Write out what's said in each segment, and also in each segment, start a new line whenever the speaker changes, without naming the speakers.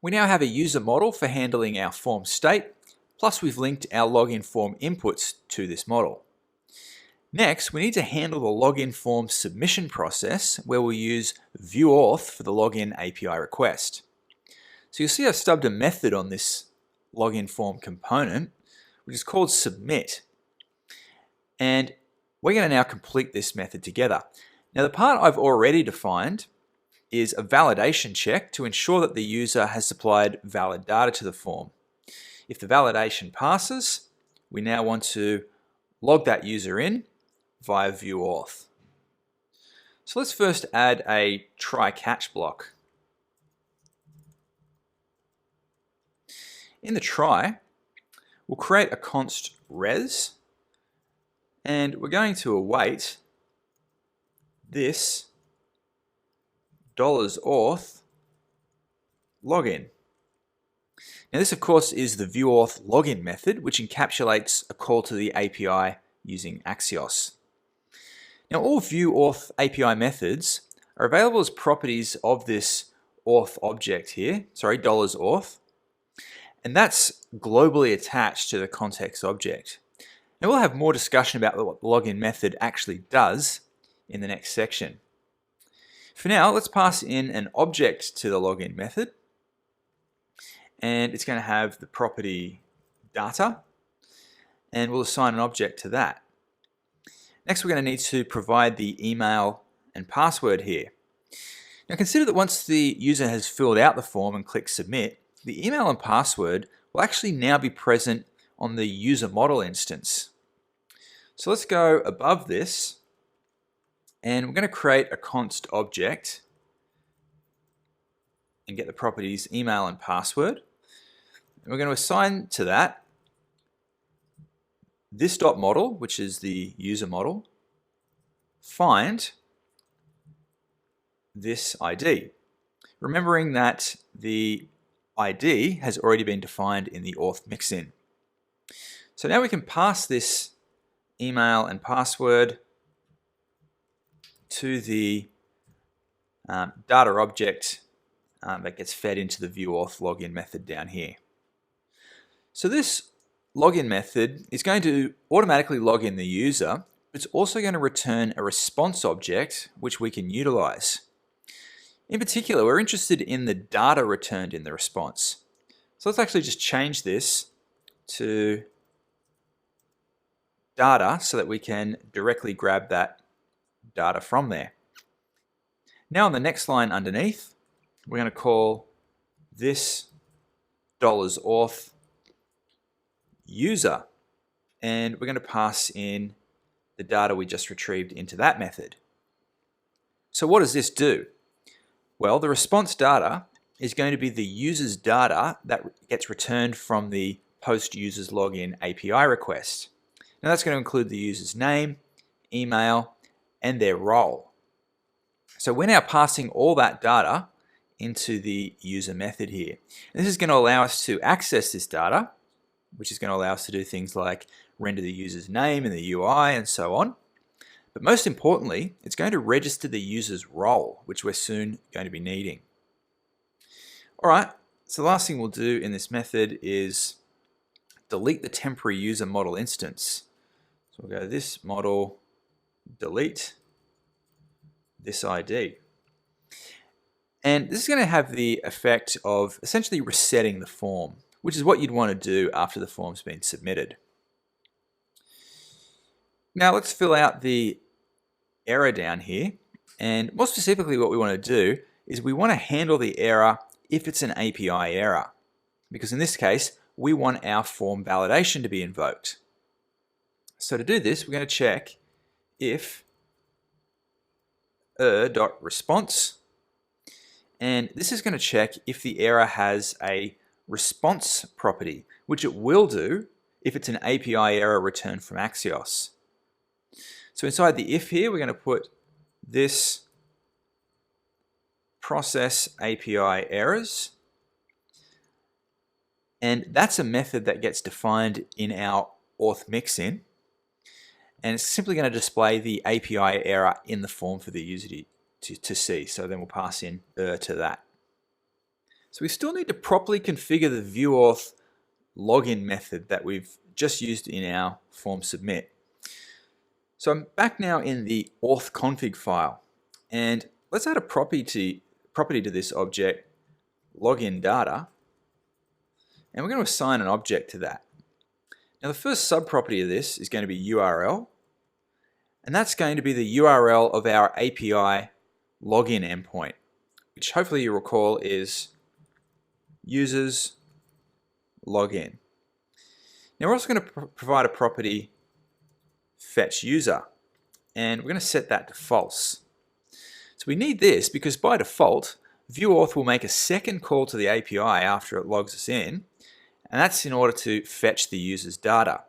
We now have a user model for handling our form state, plus we've linked our login form inputs to this model. Next, we need to handle the login form submission process where we'll use viewAuth for the login API request. So you'll see I've stubbed a method on this login form component, which is called submit. And we're going to now complete this method together. Now the part I've already defined is a validation check to ensure that the user has supplied valid data to the form. If the validation passes, we now want to log that user in via viewAuth. So let's first add a try-catch block. In the try, we'll create a const res, and we're going to await this $auth login. Now this of course is the viewAuth login method, which encapsulates a call to the API using Axios. Now all viewAuth API methods are available as properties of this auth object here, $auth, and that's globally attached to the context object. Now we'll have more discussion about what the login method actually does in the next section. For now, let's pass in an object to the login method, and it's going to have the property data, and we'll assign an object to that. Next, we're going to need to provide the email and password here. Now consider that once the user has filled out the form and clicked submit, the email and password will actually now be present on the user model instance. So let's go above this, and we're going to create a const object and get the properties email and password. And we're going to assign to that this .model, which is the user model, find this ID. Remembering that the ID has already been defined in the auth mixin. So now we can pass this email and password to the data object that gets fed into the viewAuth login method down here. So this login method is going to automatically log in the user, but it's also going to return a response object which we can utilize. In particular, we're interested in the data returned in the response. So let's actually just change this to data so that we can directly grab that data from there. Now on the next line underneath, we're going to call this $auth user, and we're going to pass in the data we just retrieved into that method. So what does this do? Well, the response data is going to be the user's data that gets returned from the post users login API request. Now that's going to include the user's name, email, and their role. So we're now passing all that data into the user method here. And this is going to allow us to access this data, which is going to allow us to do things like render the user's name in the UI and so on. But most importantly, it's going to register the user's role, which we're soon going to be needing. All right, so the last thing we'll do in this method is delete the temporary user model instance. So we'll go this model, delete this ID. And this is going to have the effect of essentially resetting the form, which is what you'd want to do after the form's been submitted. Now let's fill out the error down here, and more specifically what we want to do is we want to handle the error if it's an API error, because in this case we want our form validation to be invoked. So to do this, we're going to check if response, and this is going to check if the error has a response property, which it will do if it's an API error returned from Axios. So inside the if here, we're going to put this process API errors, and that's a method that gets defined in our auth mixin, and it's simply going to display the API error in the form for the user to see. So then we'll pass in to that. So we still need to properly configure the ViewAuth login method that we've just used in our form submit. So I'm back now in the auth config file, and let's add a property to this object, login data, and we're going to assign an object to that. Now the first subproperty of this is going to be URL, and that's going to be the URL of our API login endpoint, which hopefully you recall is users login. Now we're also going to provide a property fetch user, and we're going to set that to false. So we need this because by default ViewAuth will make a second call to the API after it logs us in, and that's in order to fetch the user's data.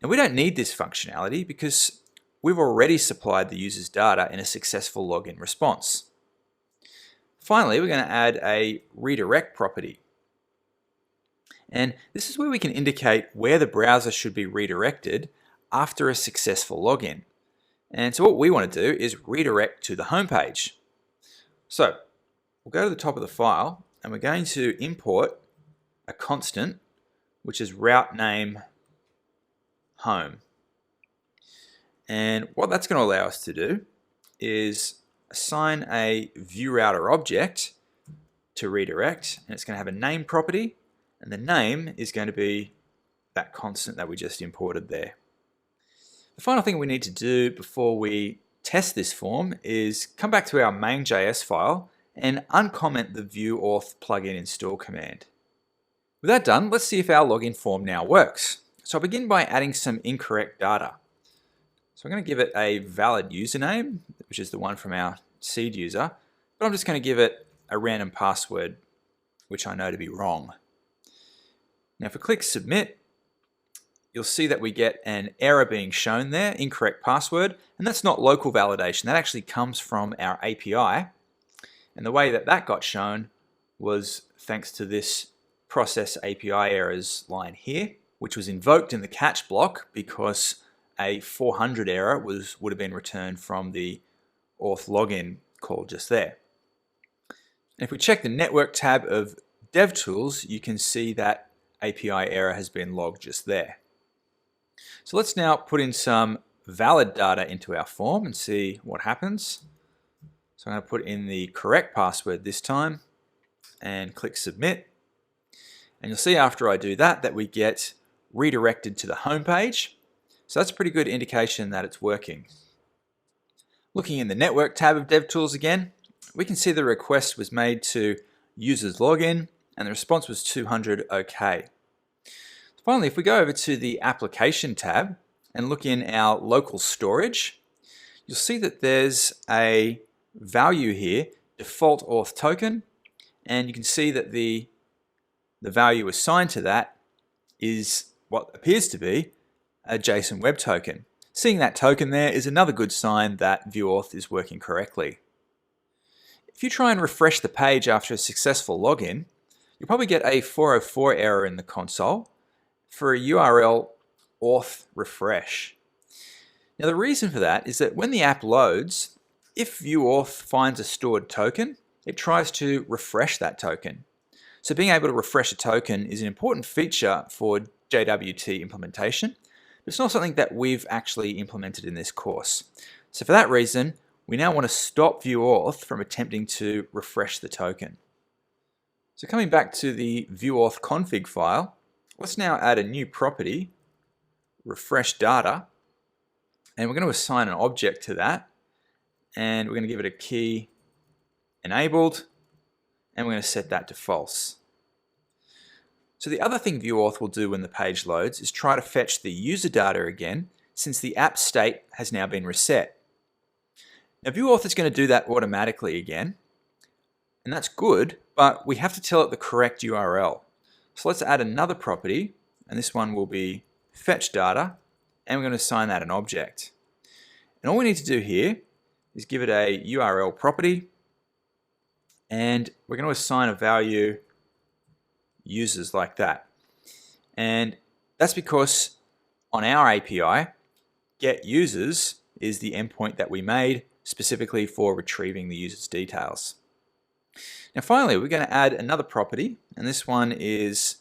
Now we don't need this functionality because we've already supplied the user's data in a successful login response. Finally, we're going to add a redirect property. And this is where we can indicate where the browser should be redirected after a successful login. And so what we want to do is redirect to the home page. So we'll go to the top of the file and we're going to import a constant, which is route name home. And what that's going to allow us to do is assign a viewRouter object to redirect, and it's going to have a name property, and the name is going to be that constant that we just imported there. The final thing we need to do before we test this form is come back to our main.js file and uncomment the ViewAuth plugin install command. With that done, let's see if our login form now works. So I'll begin by adding some incorrect data. So I'm going to give it a valid username, which is the one from our seed user, but I'm just going to give it a random password, which I know to be wrong. Now if I click submit, you'll see that we get an error being shown there, incorrect password, and that's not local validation. That actually comes from our API, and the way that that got shown was thanks to this process API errors line here, which was invoked in the catch block because a 400 error would have been returned from the auth login call just there. And if we check the network tab of DevTools, you can see that API error has been logged just there. So let's now put in some valid data into our form and see what happens. So I'm going to put in the correct password this time and click submit. And you'll see after I do that that we get redirected to the home page. So that's a pretty good indication that it's working. Looking in the network tab of DevTools again, we can see the request was made to users login and the response was 200 OK. Finally, if we go over to the application tab and look in our local storage, you'll see that there's a value here, default auth token, and you can see that the value assigned to that is what appears to be a JSON Web Token. Seeing that token there is another good sign that ViewAuth is working correctly. If you try and refresh the page after a successful login, you'll probably get a 404 error in the console for a URL auth refresh. Now the reason for that is that when the app loads, if ViewAuth finds a stored token, it tries to refresh that token. So being able to refresh a token is an important feature for JWT implementation. It's not something that we've actually implemented in this course. So for that reason, we now want to stop ViewAuth from attempting to refresh the token. So coming back to the ViewAuth config file, let's now add a new property, refresh data, and we're going to assign an object to that, and we're going to give it a key enabled, and we're going to set that to false. So the other thing ViewAuth will do when the page loads is try to fetch the user data again, since the app state has now been reset. Now ViewAuth is going to do that automatically again, and that's good, but we have to tell it the correct URL. So let's add another property, and this one will be fetch data, and we're going to assign that an object. And all we need to do here is give it a URL property, and we're going to assign a value users like that. And that's because on our API, get users is the endpoint that we made specifically for retrieving the user's details. Now finally, we're going to add another property, and this one is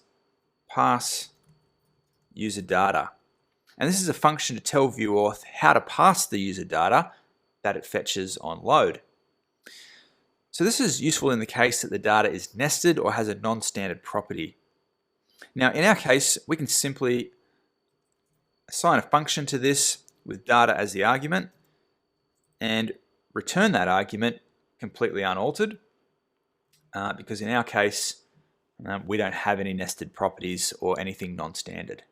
pass user data. And this is a function to tell ViewAuth how to pass the user data that it fetches on load. So this is useful in the case that the data is nested or has a non-standard property. Now in our case, we can simply assign a function to this with data as the argument and return that argument completely unaltered because in our case, we don't have any nested properties or anything non-standard.